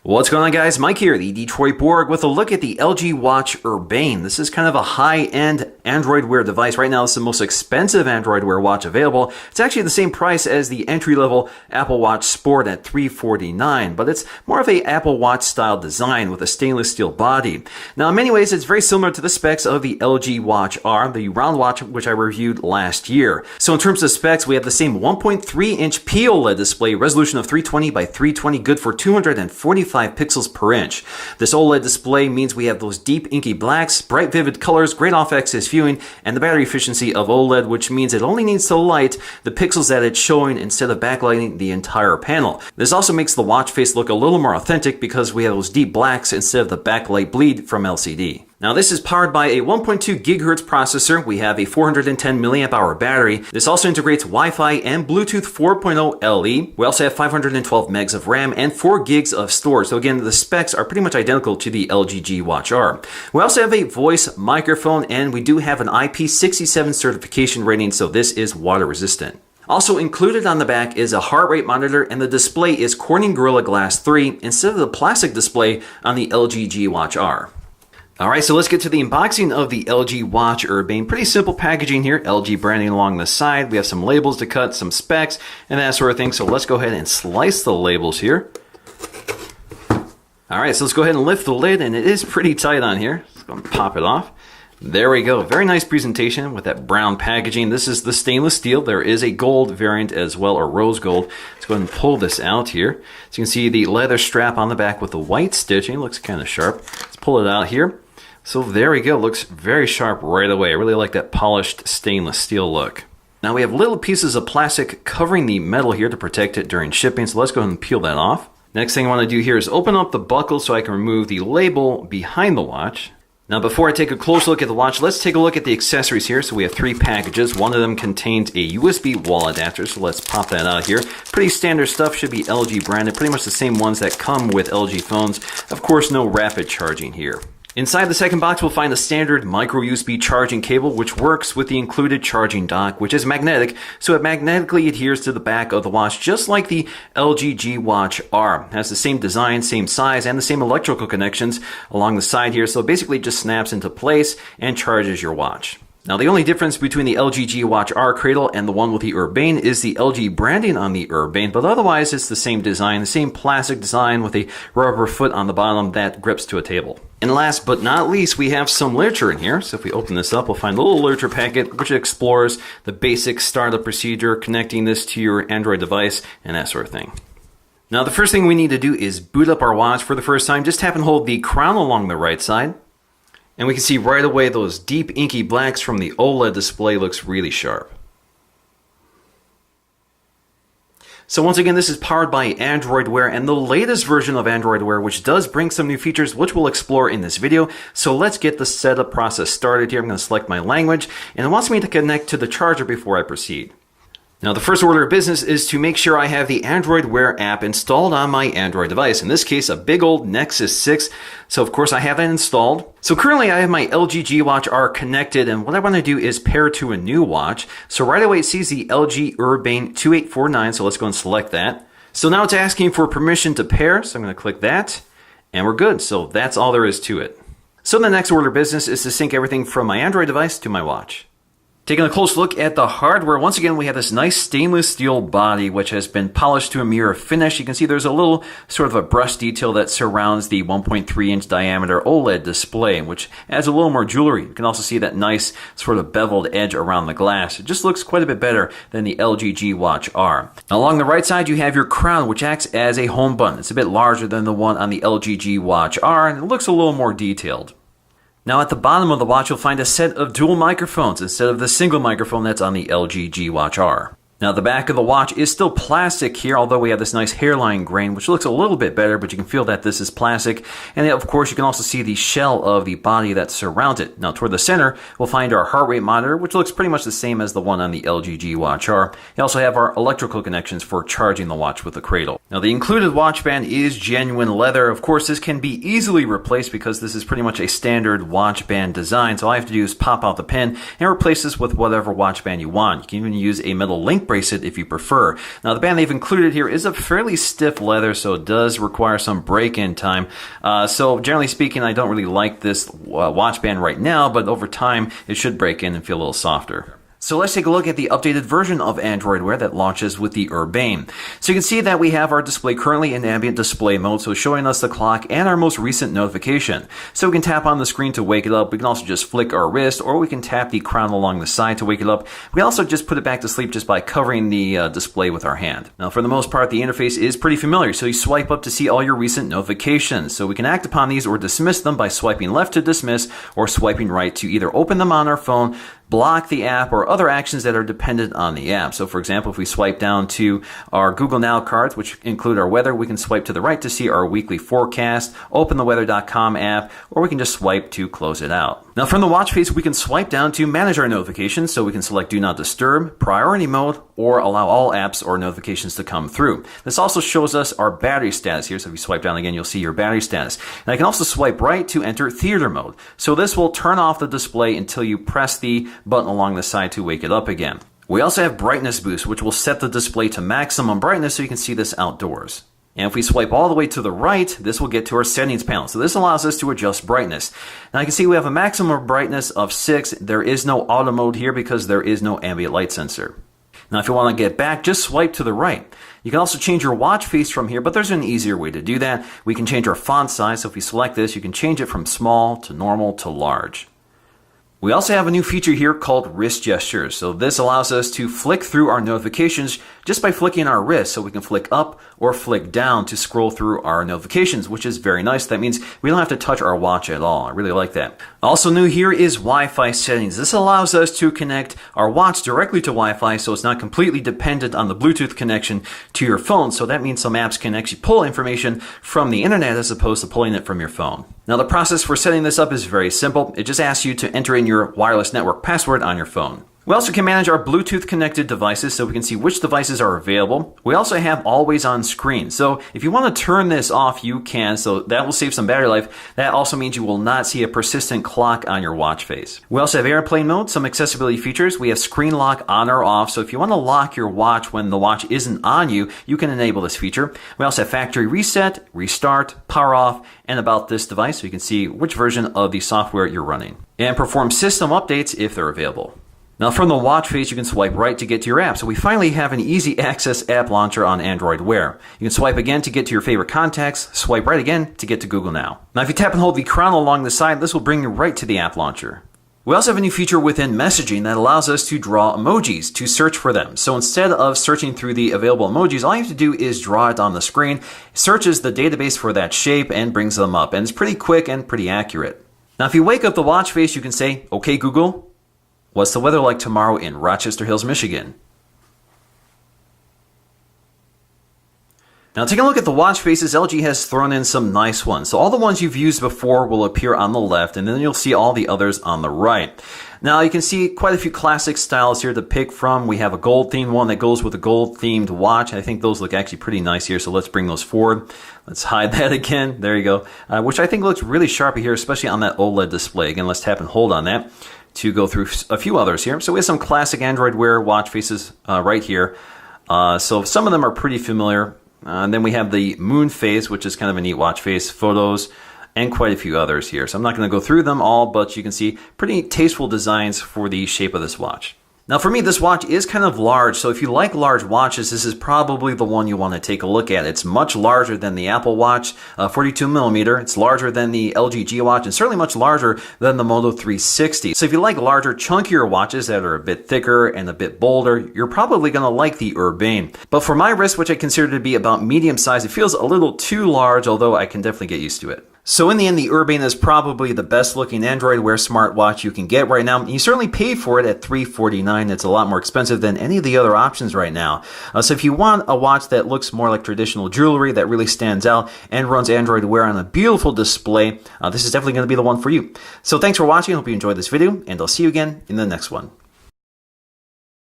What's going on, guys? Mike here, the Detroit Borg, with a look at the LG Watch Urbane. This is kind of a high-end Android Wear device. Right now, it's the most expensive Android Wear watch available. It's actually the same price as the entry-level Apple Watch Sport at $349, but it's more of a Apple Watch style design with a stainless steel body. Now, in many ways, it's very similar to the specs of the LG Watch R, the round watch which I reviewed last year. So in terms of specs, we have the same 1.3-inch POLED display, resolution of 320 by 320, good for 245 pixels per inch. This OLED display means we have those deep inky blacks, bright vivid colors, great off-axis viewing, and the battery efficiency of OLED, which means it only needs to light the pixels that it's showing instead of backlighting the entire panel. This also makes the watch face look a little more authentic because we have those deep blacks instead of the backlight bleed from LCD. Now, this is powered by a 1.2 gigahertz processor. We have a 410 milliamp hour battery. This also integrates Wi-Fi and Bluetooth 4.0 LE. We also have 512 megs of RAM and 4 gigs of storage. So again, the specs are pretty much identical to the LG Watch R. We also have a voice microphone, and we do have an IP67 certification rating, so this is water resistant. Also included on the back is a heart rate monitor, and the display is Corning Gorilla Glass 3 instead of the plastic display on the LG Watch R. Alright, so let's get to the unboxing of the LG Watch Urbane. Pretty simple packaging here, LG branding along the side. We have some labels to cut, some specs, and that sort of thing. So let's go ahead and slice the labels here. Alright, so let's go ahead and lift the lid, and it is pretty tight on here. Let's go and pop it off. There we go. Very nice presentation with that brown packaging. This is the stainless steel. There is a gold variant as well, or rose gold. Let's go ahead and pull this out here. So you can see the leather strap on the back with the white stitching. Looks kind of sharp. Let's pull it out here. So there we go, looks very sharp right away. I really like that polished stainless steel look. Now we have little pieces of plastic covering the metal here to protect it during shipping, so let's go ahead and peel that off. Next thing I want to do here is open up the buckle so I can remove the label behind the watch. Now before I take a close look at the watch, let's take a look at the accessories here. So we have 3 packages. One of them contains a USB wall adapter, so let's pop that out here. Pretty standard stuff, should be LG branded, pretty much the same ones that come with LG phones. Of course, no rapid charging here. Inside the second box, we'll find the standard micro USB charging cable, which works with the included charging dock, which is magnetic, so it magnetically adheres to the back of the watch, just like the LG Watch R. It has the same design, same size, and the same electrical connections along the side here, so it basically just snaps into place and charges your watch. Now, the only difference between the LG Watch R cradle and the one with the Urbane is the LG branding on the Urbane, but otherwise it's the same design, the same plastic design with a rubber foot on the bottom that grips to a table. And last but not least, we have some literature in here. So if we open this up, we'll find a little literature packet which explores the basic startup procedure, connecting this to your Android device, and that sort of thing. Now, the first thing we need to do is boot up our watch for the first time. Just tap and hold the crown along the right side. And we can see right away those deep inky blacks from the OLED display looks really sharp. So once again, this is powered by Android Wear and the latest version of Android Wear, which does bring some new features, which we'll explore in this video. So let's get the setup process started here. I'm going to select my language, and it wants me to connect to the charger before I proceed. Now, the first order of business is to make sure I have the Android Wear app installed on my Android device. In this case, a big old Nexus 6. So, of course, I have that installed. So currently, I have my LG Watch R connected, and what I want to do is pair to a new watch. So right away, it sees the LG Urbane 2849, so let's go and select that. So now it's asking for permission to pair, so I'm going to click that, and we're good. So that's all there is to it. So the next order of business is to sync everything from my Android device to my watch. Taking a close look at the hardware, once again we have this nice stainless steel body which has been polished to a mirror finish. You can see there's a little sort of a brush detail that surrounds the 1.3-inch diameter OLED display, which adds a little more jewelry. You can also see that nice sort of beveled edge around the glass. It just looks quite a bit better than the LG Watch R. Along the right side you have your crown, which acts as a home button. It's a bit larger than the one on the LG Watch R, and it looks a little more detailed. Now at the bottom of the watch, you'll find a set of dual microphones instead of the single microphone that's on the LG Watch R. Now the back of the watch is still plastic here, although we have this nice hairline grain, which looks a little bit better, but you can feel that this is plastic. And of course, you can also see the shell of the body that surrounds it. Now toward the center, we'll find our heart rate monitor, which looks pretty much the same as the one on the LG Watch R. You also have our electrical connections for charging the watch with the cradle. Now the included watch band is genuine leather. Of course, this can be easily replaced because this is pretty much a standard watch band design. So all I have to do is pop out the pin and replace this with whatever watch band you want. You can even use a metal link bracelet if you prefer. Now the band they've included here is a fairly stiff leather, so it does require some break-in time. So generally speaking, I don't really like this watch band right now, but over time it should break in and feel a little softer. So let's take a look at the updated version of Android Wear that launches with the Urbane. So you can see that we have our display currently in ambient display mode, so showing us the clock and our most recent notification. So we can tap on the screen to wake it up. We can also just flick our wrist, or we can tap the crown along the side to wake it up. We also just put it back to sleep just by covering the display with our hand. Now for the most part, the interface is pretty familiar. So you swipe up to see all your recent notifications. So we can act upon these or dismiss them by swiping left to dismiss or swiping right to either open them on our phone, block the app, or other actions that are dependent on the app. So for example, if we swipe down to our Google Now cards, which include our weather, we can swipe to the right to see our weekly forecast, open the weather.com app, or we can just swipe to close it out. Now from the watch face, we can swipe down to manage our notifications, so we can select do not disturb, priority mode, or allow all apps or notifications to come through. This also shows us our battery status here. So if you swipe down again, you'll see your battery status. And I can also swipe right to enter theater mode. So this will turn off the display until you press the button along the side to wake it up again. We also have brightness boost, which will set the display to maximum brightness so you can see this outdoors. And if we swipe all the way to the right, this will get to our settings panel. So this allows us to adjust brightness. Now you can see we have a maximum brightness of 6. There is no auto mode here because there is no ambient light sensor. Now if you want to get back, just swipe to the right. You can also change your watch face from here, but there's an easier way to do that. We can change our font size. So if we select this, you can change it from small to normal to large. We also have a new feature here called wrist gestures. So this allows us to flick through our notifications just by flicking our wrist. So we can flick up or flick down to scroll through our notifications, which is very nice. That means we don't have to touch our watch at all. I really like that. Also new here is Wi-Fi settings. This allows us to connect our watch directly to Wi-Fi, so it's not completely dependent on the Bluetooth connection to your phone. So that means some apps can actually pull information from the internet as opposed to pulling it from your phone. Now the process for setting this up is very simple. It just asks you to enter in your wireless network password on your phone. We also can manage our Bluetooth connected devices so we can see which devices are available. We also have always on screen. So if you want to turn this off, you can. So that will save some battery life. That also means you will not see a persistent clock on your watch face. We also have airplane mode, some accessibility features. We have screen lock on or off. So if you want to lock your watch when the watch isn't on you, you can enable this feature. We also have factory reset, restart, power off, and about this device so you can see which version of the software you're running. And perform system updates if they're available. Now from the watch face, you can swipe right to get to your app. So we finally have an easy access app launcher on Android Wear. You can swipe again to get to your favorite contacts, swipe right again to get to Google Now. Now if you tap and hold the crown along the side, this will bring you right to the app launcher. We also have a new feature within messaging that allows us to draw emojis to search for them. So instead of searching through the available emojis, all you have to do is draw it on the screen, searches the database for that shape, and brings them up. And it's pretty quick and pretty accurate. Now if you wake up the watch face, you can say, "Okay Google, what's the weather like tomorrow in Rochester Hills, Michigan?" Now taking a look at the watch faces, LG has thrown in some nice ones. So all the ones you've used before will appear on the left, and then you'll see all the others on the right. Now you can see quite a few classic styles here to pick from. We have a gold themed one that goes with a gold themed watch. I think those look actually pretty nice here, so let's bring those forward. Let's hide that again. There you go. Which I think looks really sharp here, especially on that OLED display. Again, let's tap and hold on that to go through a few others here. So we have some classic Android Wear watch faces right here. So some of them are pretty familiar. And then we have the moon face, which is kind of a neat watch face, photos, and quite a few others here. So I'm not going to go through them all, but you can see pretty tasteful designs for the shape of this watch. Now for me, this watch is kind of large, so if you like large watches, this is probably the one you want to take a look at. It's much larger than the Apple Watch 42mm. It's larger than the LG G Watch, and certainly much larger than the Moto 360. So if you like larger, chunkier watches that are a bit thicker and a bit bolder, you're probably going to like the Urbane. But for my wrist, which I consider to be about medium size, it feels a little too large, although I can definitely get used to it. So in the end, the Urbane is probably the best looking Android Wear smartwatch you can get right now. You certainly pay for it at $349. It's a lot more expensive than any of the other options right now. So if you want a watch that looks more like traditional jewelry, that really stands out and runs Android Wear on a beautiful display, this is definitely going to be the one for you. So thanks for watching. I hope you enjoyed this video, and I'll see you again in the next one.